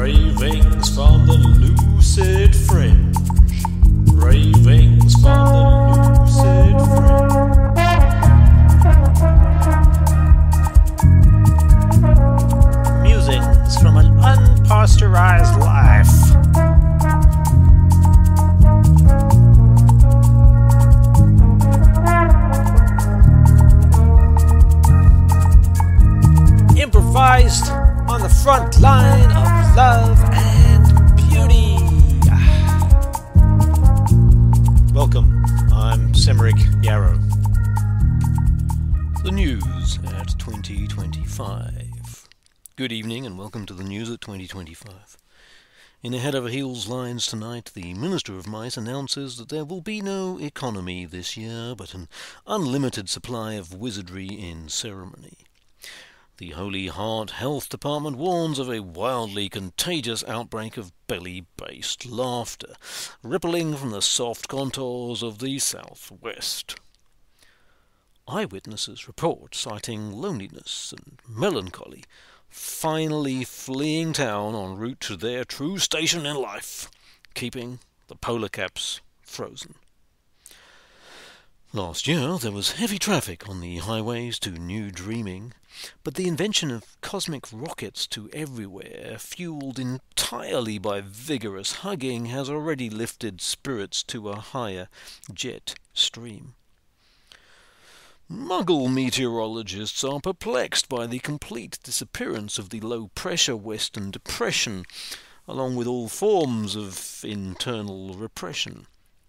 Ravings from the lucid fringe. Ravings from the lucid fringe. Musings from an unpasteurized life. Improvised on the front line of love and beauty. Welcome, I'm Semeric Yarrow. The news at 2025. Good evening and welcome to the news at 2025. In a head-over-heels lines tonight, the Minister of Might announces that there will be no economy this year, but an unlimited supply of wizardry in ceremony. The Holy Heart Health Department warns of a wildly contagious outbreak of belly-based laughter, rippling from the soft contours of the southwest. Eyewitnesses report citing loneliness and melancholy, finally fleeing town en route to their true station in life, keeping the polar caps frozen. Last year there was heavy traffic on the highways to New Dreaming, but the invention of cosmic rockets to everywhere, fueled entirely by vigorous hugging, has already lifted spirits to a higher jet stream. Muggle meteorologists are perplexed by the complete disappearance of the low-pressure Western Depression, along with all forms of internal repression.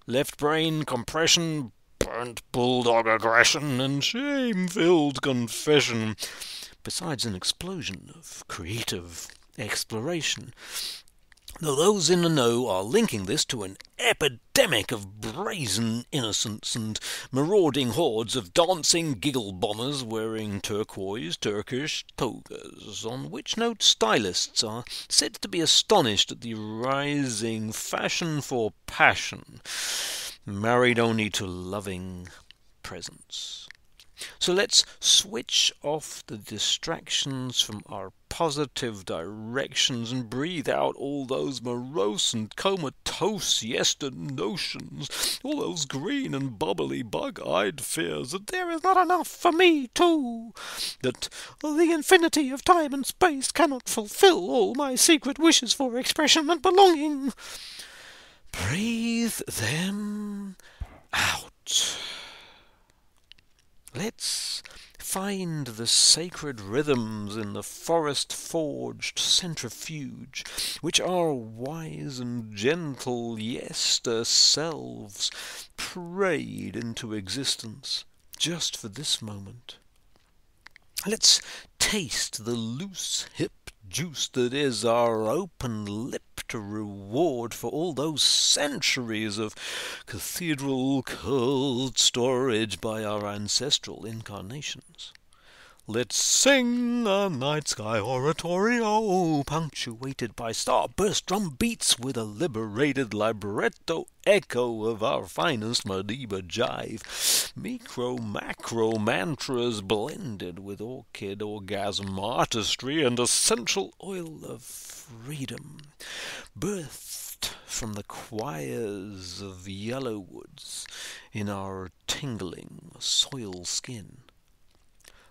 Left brain compression, burnt bulldog aggression, and shame-filled confession, besides an explosion of creative exploration. Though those in the know are linking this to an epidemic of brazen innocence and marauding hordes of dancing giggle bombers wearing turquoise Turkish togas, on which note stylists are said to be astonished at the rising fashion for passion, married only to loving presence. So let's switch off the distractions from our positive directions and breathe out all those morose and comatose yester notions, all those green and bubbly bug-eyed fears that there is not enough for me too, that the infinity of time and space cannot fulfill all my secret wishes for expression and belonging. Breathe them out. Let's find the sacred rhythms in the forest-forged centrifuge, which our wise and gentle yester selves prayed into existence just for this moment. Let's taste the loose hip juice that is our open-lipped reward for all those centuries of cathedral cold storage by our ancestral incarnations. Let's sing a night sky oratorio punctuated by starburst drum beats with a liberated libretto echo of our finest Madiba jive, micro-macro mantras blended with orchid orgasm artistry and essential oil of freedom, birthed from the choirs of yellowwoods in our tingling soil skin.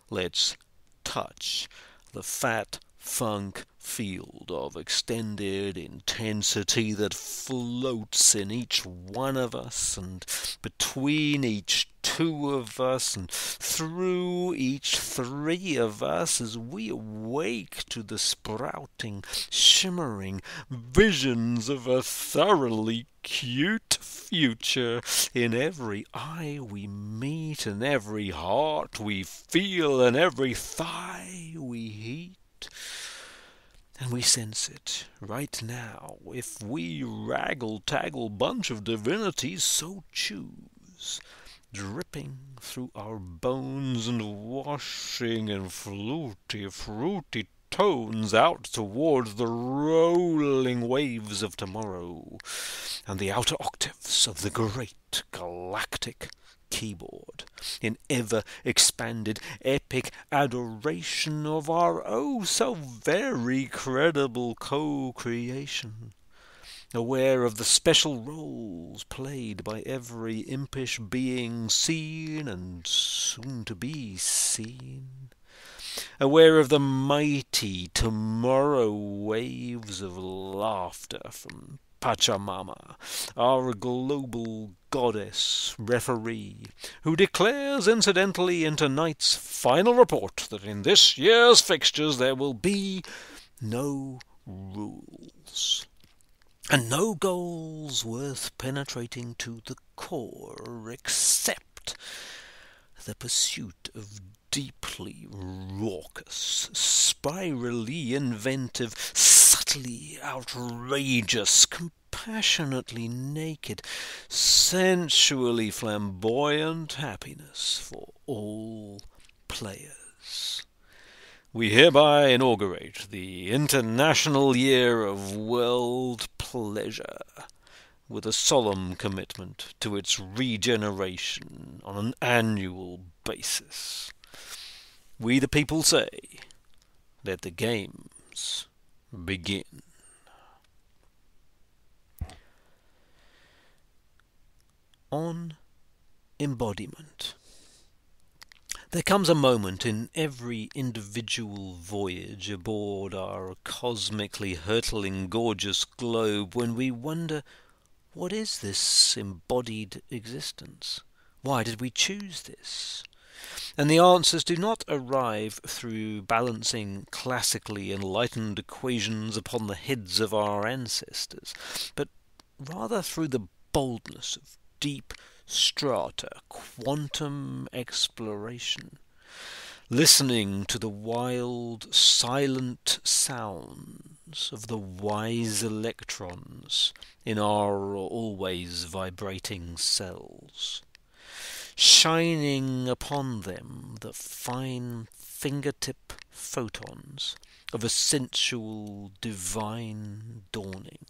Let's touch the fat funk field of extended intensity that floats in each one of us and between each two of us and through each three of us as we awake to the sprouting, shimmering visions of a thoroughly cute future in every eye we meet, in every heart we feel, and every thigh we heat. And we sense it right now if we raggle-taggle bunch of divinities so choose, dripping through our bones and washing in fruity tones out towards the rolling waves of tomorrow and the outer octaves of the great galactic keyboard, in ever-expanded epic adoration of our oh-so-very credible co-creation, aware of the special roles played by every impish being seen and soon to be seen, aware of the mighty tomorrow waves of laughter from Pachamama, our global goddess referee, who declares incidentally in tonight's final report that in this year's fixtures there will be no rules, and no goals worth penetrating to the core except the pursuit of deeply raucous, spirally inventive, subtly outrageous, compassionately naked, sensually flamboyant happiness for all players. We hereby inaugurate the International Year of World Pleasure, with a solemn commitment to its regeneration on an annual basis. We the people say, let the games begin. On embodiment. There comes a moment in every individual voyage aboard our cosmically hurtling gorgeous globe when we wonder, what is this embodied existence? Why did we choose this? And the answers do not arrive through balancing classically enlightened equations upon the heads of our ancestors, but rather through the boldness of deep strata quantum exploration, listening to the wild, silent sounds of the wise electrons in our always vibrating cells, shining upon them the fine fingertip photons of a sensual divine dawning,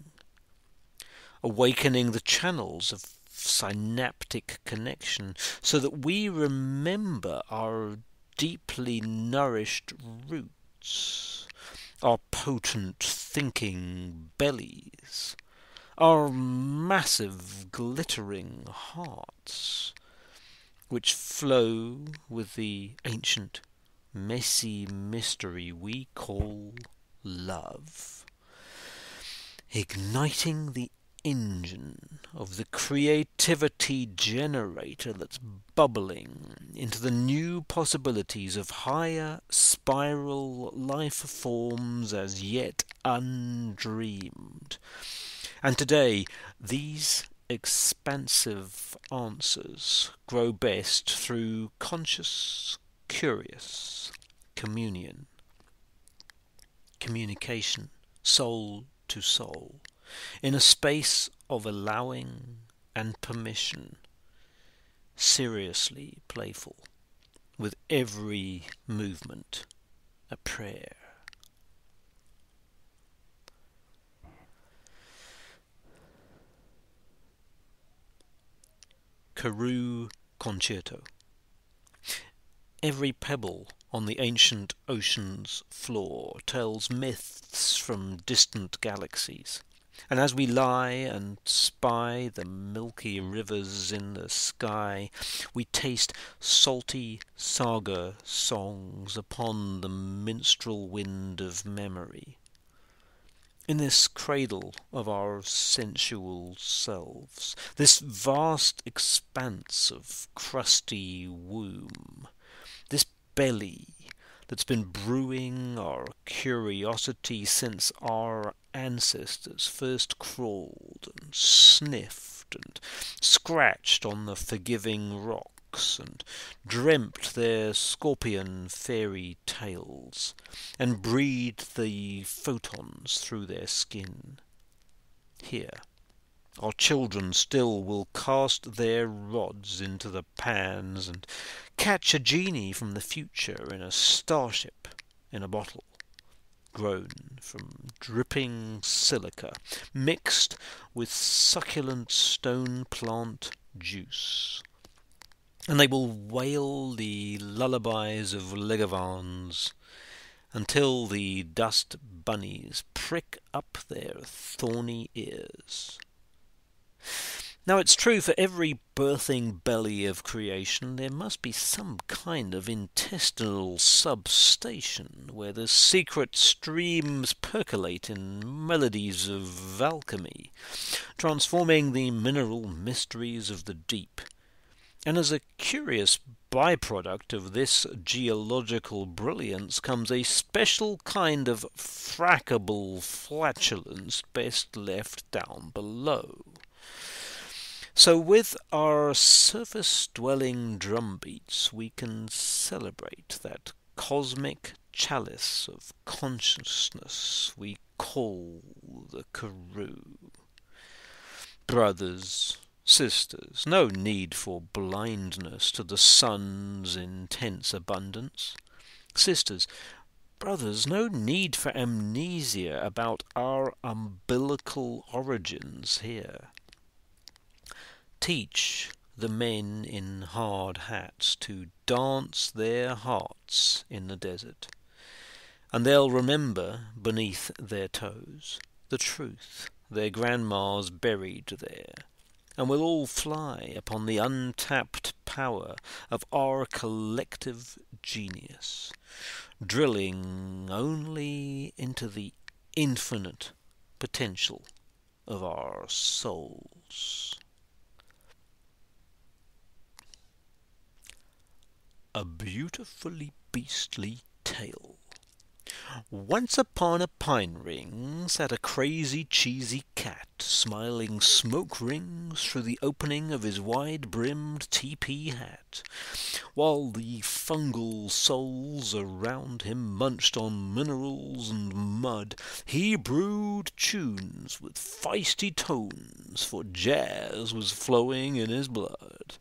awakening the channels of synaptic connection so that we remember our deeply nourished roots, our potent thinking bellies, our massive glittering hearts, which flow with the ancient messy mystery we call love, igniting the engine of the creativity generator that's bubbling into the new possibilities of higher spiral life forms as yet undreamed. And today, these expansive answers grow best through conscious, curious communication, soul to soul, in a space of allowing and permission, seriously playful, with every movement a prayer. Karoo Concerto. Every pebble on the ancient ocean's floor tells myths from distant galaxies, and as we lie and spy the milky rivers in the sky, we taste salty saga songs upon the minstrel wind of memory. In this cradle of our sensual selves, this vast expanse of crusty womb, this belly that's been brewing our curiosity since our ancestors first crawled and sniffed and scratched on the forgiving rocks and dreamt their scorpion fairy tales and breathed the photons through their skin. Here, our children still will cast their rods into the pans and catch a genie from the future in a starship in a bottle, grown from dripping silica, mixed with succulent stone plant juice. and they will wail the lullabies of Legavans until the dust bunnies prick up their thorny ears. Now it's true, for every birthing belly of creation there must be some kind of intestinal substation where the secret streams percolate in melodies of alchemy, transforming the mineral mysteries of the deep. And as a curious byproduct of this geological brilliance comes a special kind of frackable flatulence best left down below. So with our surface-dwelling drumbeats we can celebrate that cosmic chalice of consciousness we call the Karoo. Brothers, sisters, no need for blindness to the sun's intense abundance. Sisters, brothers, no need for amnesia about our umbilical origins here. Teach the men in hard hats to dance their hearts in the desert, and they'll remember beneath their toes the truth their grandmas buried there, and we'll all fly upon the untapped power of our collective genius, drilling only into the infinite potential of our souls. A beautifully beastly tale. Once upon a pine ring sat a crazy cheesy cat, smiling smoke rings through the opening of his wide-brimmed teepee hat, while the fungal souls around him munched on minerals and mud. He brewed tunes with feisty tones, for jazz was flowing in his blood.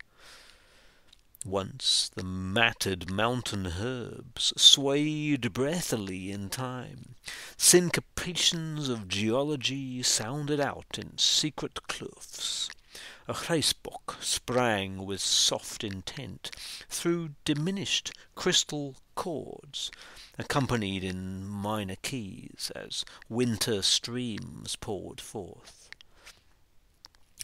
Once the matted mountain herbs swayed breathily in time. Syncopations of geology sounded out in secret kloofs. A grijsbok sprang with soft intent through diminished crystal chords, accompanied in minor keys as winter streams poured forth.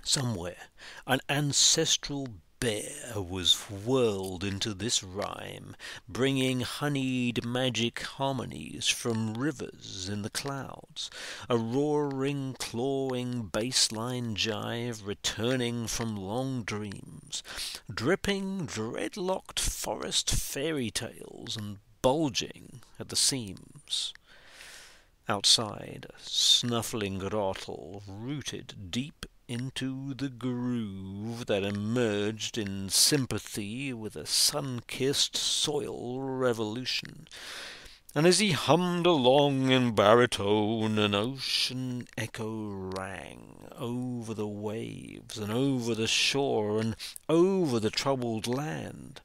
Somewhere an ancestral bear was whirled into this rhyme, bringing honeyed magic harmonies from rivers in the clouds, a roaring, clawing bass-line jive returning from long dreams, dripping dreadlocked forest fairy tales and bulging at the seams. Outside, a snuffling grottle rooted deep into the groove that emerged in sympathy with a sun-kissed soil revolution. And as he hummed along in baritone, an ocean echo rang over the waves and over the shore and over the troubled land.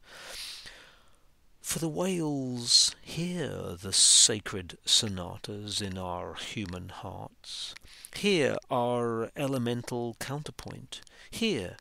For the whales hear the sacred sonatas in our human hearts, hear our elemental counterpoint, hear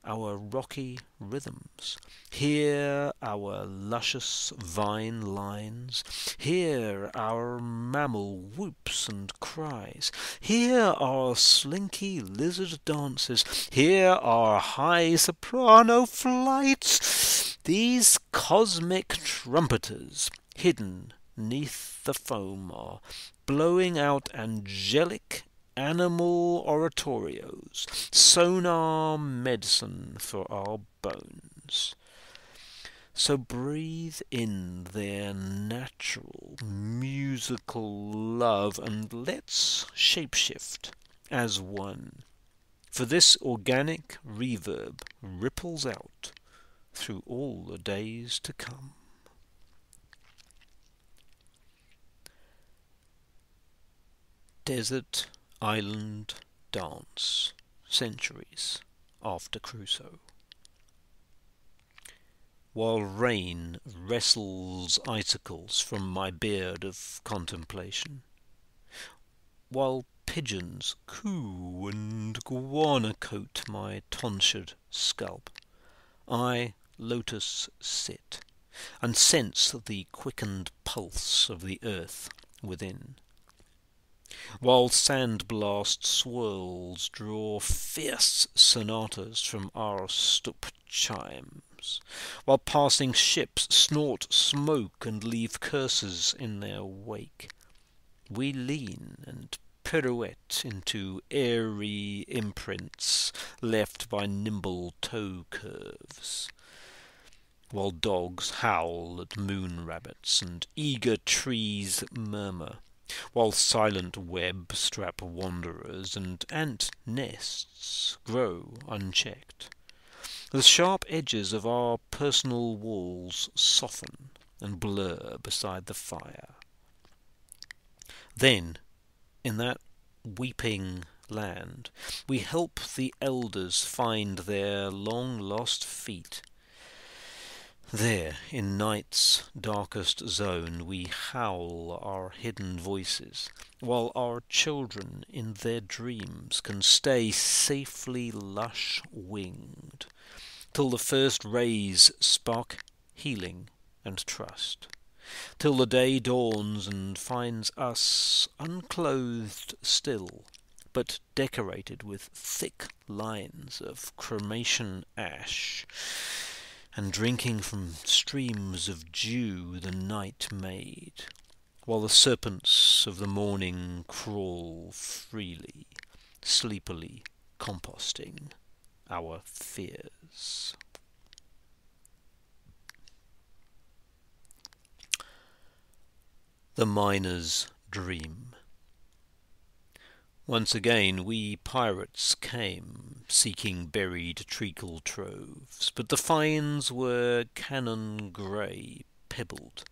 our rocky rhythms, hear our luscious vine lines, hear our mammal whoops and cries, hear our slinky lizard dances, hear our high soprano flights. These cosmic trumpeters, hidden neath the foam, are blowing out angelic animal oratorios, sonar medicine for our bones. So breathe in their natural musical love and let's shapeshift as one. For this organic reverb ripples out through all the days to come. Desert Island Dance, centuries after Crusoe. While rain wrestles icicles from my beard of contemplation, while pigeons coo and guana coat my tonsured scalp, I lotus sit, and sense the quickened pulse of the earth within. While sandblast swirls draw fierce sonatas from our stoop chimes, while passing ships snort smoke and leave curses in their wake, we lean and pirouette into airy imprints left by nimble toe curves, while dogs howl at moon rabbits and eager trees murmur, while silent web-strap wanderers and ant nests grow unchecked. The sharp edges of our personal walls soften and blur beside the fire. Then, in that weeping land, we help the elders find their long-lost feet. There, in night's darkest zone, we howl our hidden voices, while our children in their dreams can stay safely lush-winged, till the first rays spark healing and trust, till the day dawns and finds us unclothed still, but decorated with thick lines of cremation ash, and drinking from streams of dew the night made, while the serpents of the morning crawl freely, sleepily composting our fears. The Miner's Dream. Once again we pirates came, seeking buried treacle troves, but the finds were cannon grey, pebbled,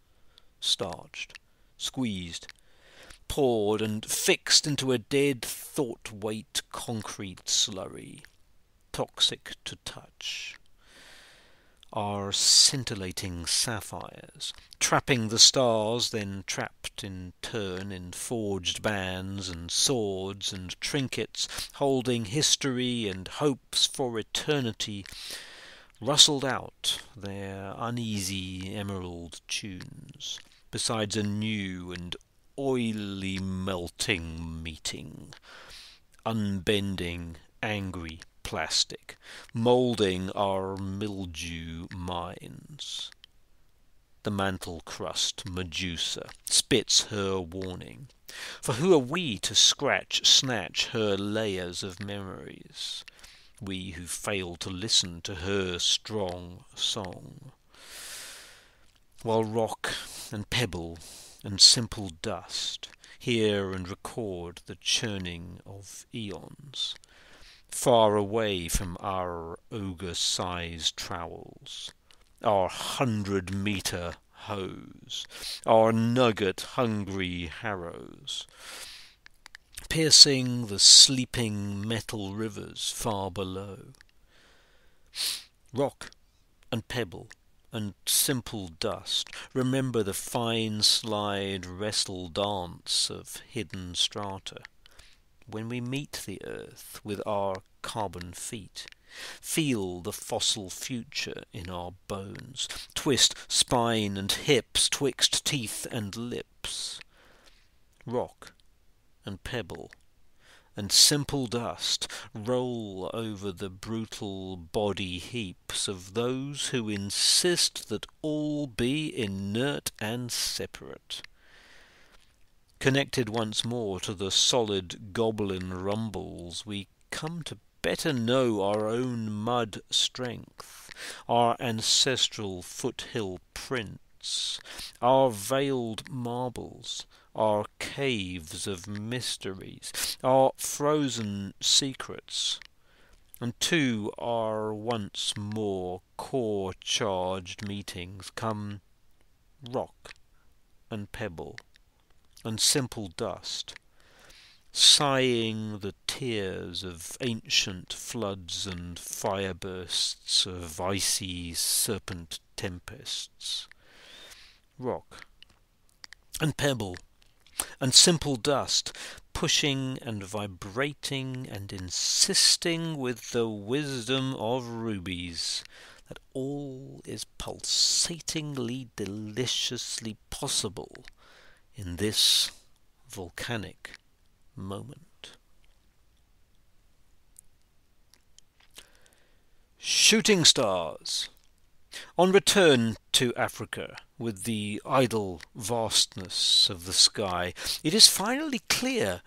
starched, squeezed, poured and fixed into a dead thought-weight concrete slurry, toxic to touch. Are scintillating sapphires, trapping the stars, then trapped in turn in forged bands and swords and trinkets, holding history and hopes for eternity, rustled out their uneasy emerald tunes, besides a new and oily melting meeting, unbending, angry plastic, moulding our mildew minds. The mantle crust Medusa spits her warning, for who are we to snatch her layers of memories, we who fail to listen to her strong song? While rock and pebble and simple dust hear and record the churning of eons, far away from our ogre-sized trowels, our 100-metre hoes, our nugget-hungry harrows, piercing the sleeping metal rivers far below. Rock and pebble and simple dust remember the fine slide wrestle dance of hidden strata. When we meet the earth with our carbon feet, feel the fossil future in our bones, twist spine and hips twixt teeth and lips. Rock and pebble and simple dust roll over the brutal body heaps of those who insist that all be inert and separate. Connected once more to the solid goblin rumbles, we come to better know our own mud strength, our ancestral foothill prints, our veiled marbles, our caves of mysteries, our frozen secrets, and to our once more core-charged meetings come rock and pebble and simple dust, sighing the tears of ancient floods and firebursts of icy serpent tempests. Rock and pebble and simple dust, pushing and vibrating and insisting with the wisdom of rubies that all is pulsatingly deliciously possible in this volcanic moment. Shooting stars. On return to Africa, with the idle vastness of the sky, it is finally clear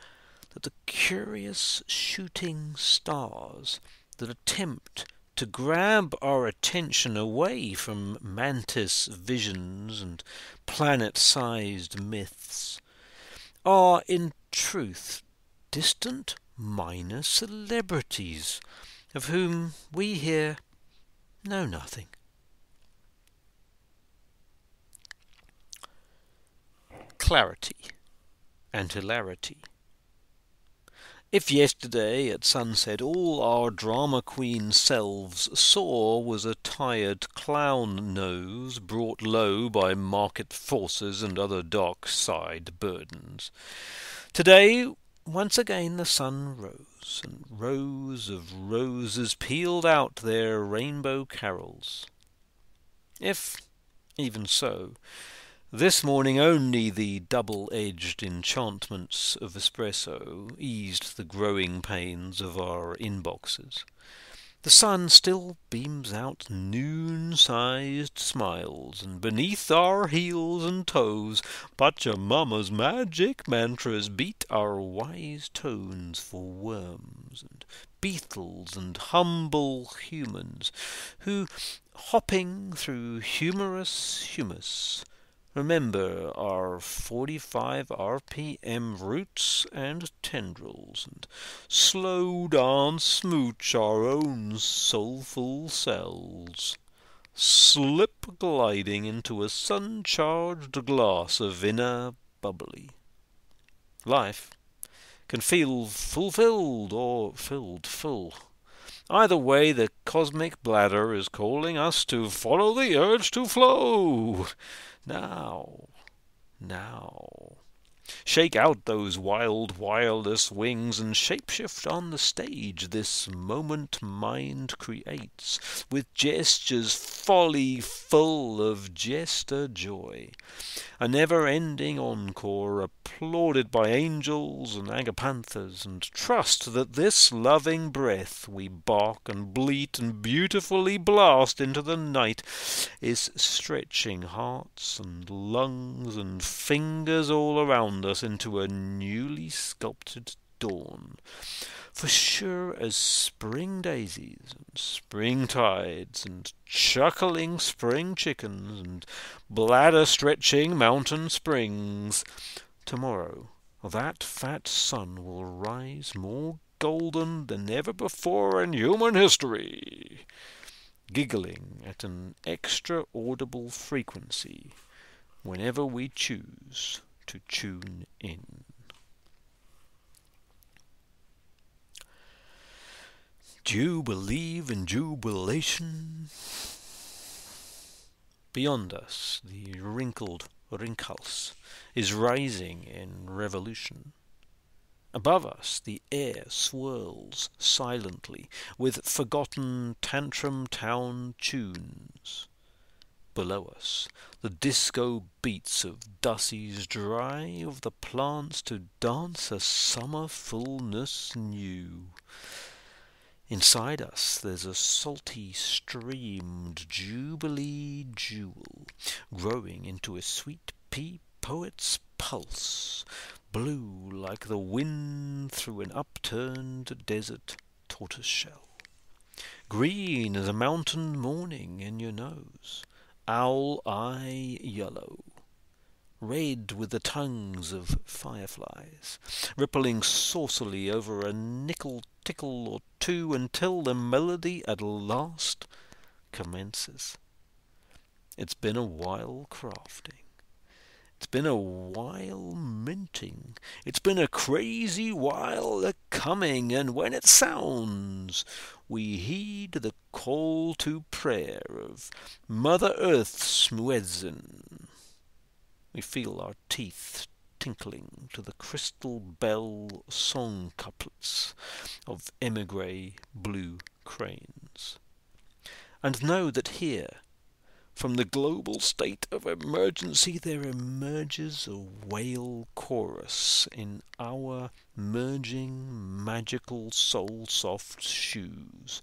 that the curious shooting stars that attempt to grab our attention away from mantis visions and planet-sized myths are in truth distant minor celebrities of whom we here know nothing. Clarity and hilarity. If yesterday at sunset all our drama queen selves saw was a tired clown nose brought low by market forces and other dark side burdens, today once again the sun rose, and rows of roses pealed out their rainbow carols. If, even so, this morning only the double-edged enchantments of espresso eased the growing pains of our inboxes. The sun still beams out noon-sized smiles, and beneath our heels and toes Pachamama's magic mantras beat our wise tones for worms and beetles and humble humans who, hopping through humorous humus, remember our 45 RPM roots and tendrils, and slow dance smooch our own soulful selves, slip gliding into a sun-charged glass of inner bubbly. Life can feel fulfilled or filled full. Either way, the cosmic bladder is calling us to follow the urge to flow. Now. Shake out those wildest wings and shapeshift on the stage this moment mind creates, with gestures folly full of jester joy. A never-ending encore applauded by angels and agapanthers, and trust that this loving breath we bark and bleat and beautifully blast into the night is stretching hearts and lungs and fingers all around us into a newly sculpted dawn. For sure as spring daisies and spring tides and chuckling spring chickens and bladder-stretching mountain springs, tomorrow that fat sun will rise more golden than ever before in human history, giggling at an extra-audible frequency whenever we choose to tune in. Do you believe in jubilation? Beyond us, the wrinkled Rinkhaus is rising in revolution. Above us, the air swirls silently with forgotten Tantrum Town tunes. Below us, the disco beats of Dussie's drive the plants to dance a summer fullness new. Inside us there's a salty streamed jubilee jewel, growing into a sweet pea poet's pulse, blue like the wind through an upturned desert tortoiseshell, green as a mountain morning in your nose, owl-eye yellow, red with the tongues of fireflies, rippling saucily over a nickel tickle or two until the melody at last commences. It's been a while crafting. It's been a while minting. It's been a crazy while a-coming, and when it sounds, we heed the call to prayer of Mother Earth's muezzin. We feel our teeth tinkling to the crystal bell song couplets of emigre blue cranes. and know that here, from the global state of emergency, there emerges a whale chorus in our merging magical soul-soft shoes,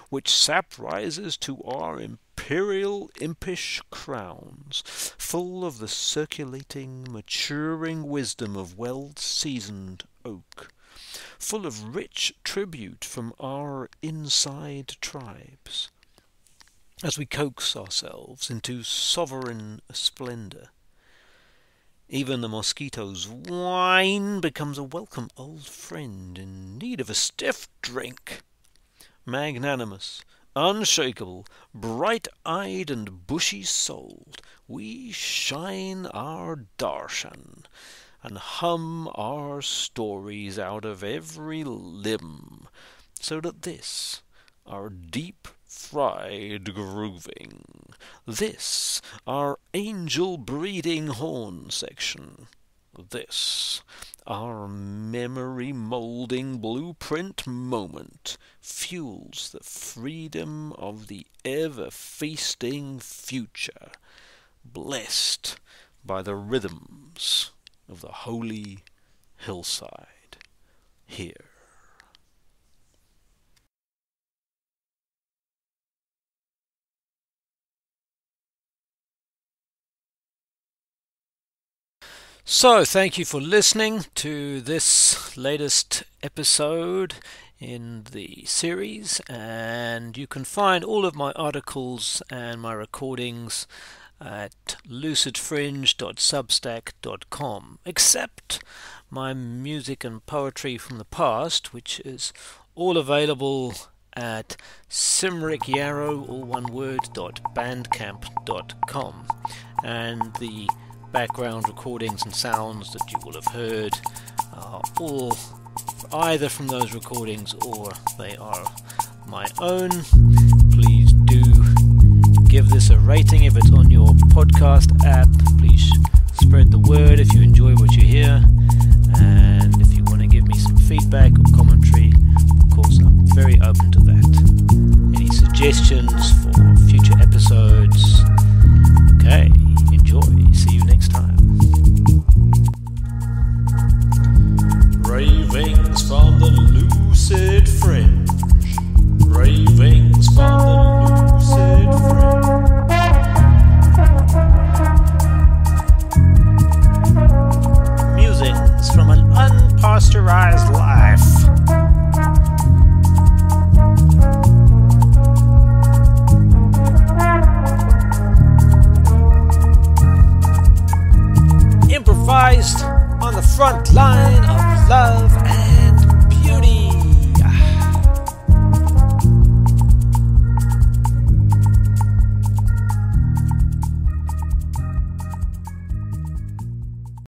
which sap rises to our imperial impish crowns, full of the circulating, maturing wisdom of well-seasoned oak, full of rich tribute from our inside tribes, as we coax ourselves into sovereign splendour. Even the mosquito's whine becomes a welcome old friend in need of a stiff drink. Magnanimous, unshakable, bright-eyed and bushy-souled, we shine our darshan and hum our stories out of every limb, so that this, our deep-fried grooving, this, our angel-breeding horn section, this, our memory-moulding blueprint moment, fuels the freedom of the ever-feasting future, blessed by the rhythms of the holy hillside here. So, thank you for listening to this latest episode in the series, and you can find all of my articles and my recordings at lucidfringe.substack.com, except my music and poetry from the past, which is all available at simrickyarrow, all one word, .bandcamp.com, and the background recordings and sounds that you will have heard are all either from those recordings or they are my own. Please do give this a rating if it's on your podcast app. Please spread the word if you enjoy what you hear, and if you want to give me some feedback or commentary, of course I'm very open to that. Any suggestions for future episodes? Okay, enjoy. See you next time. Ravings from the Lucid Fringe. Ravings from the Lucid Fringe. Musings from an unpasteurized life.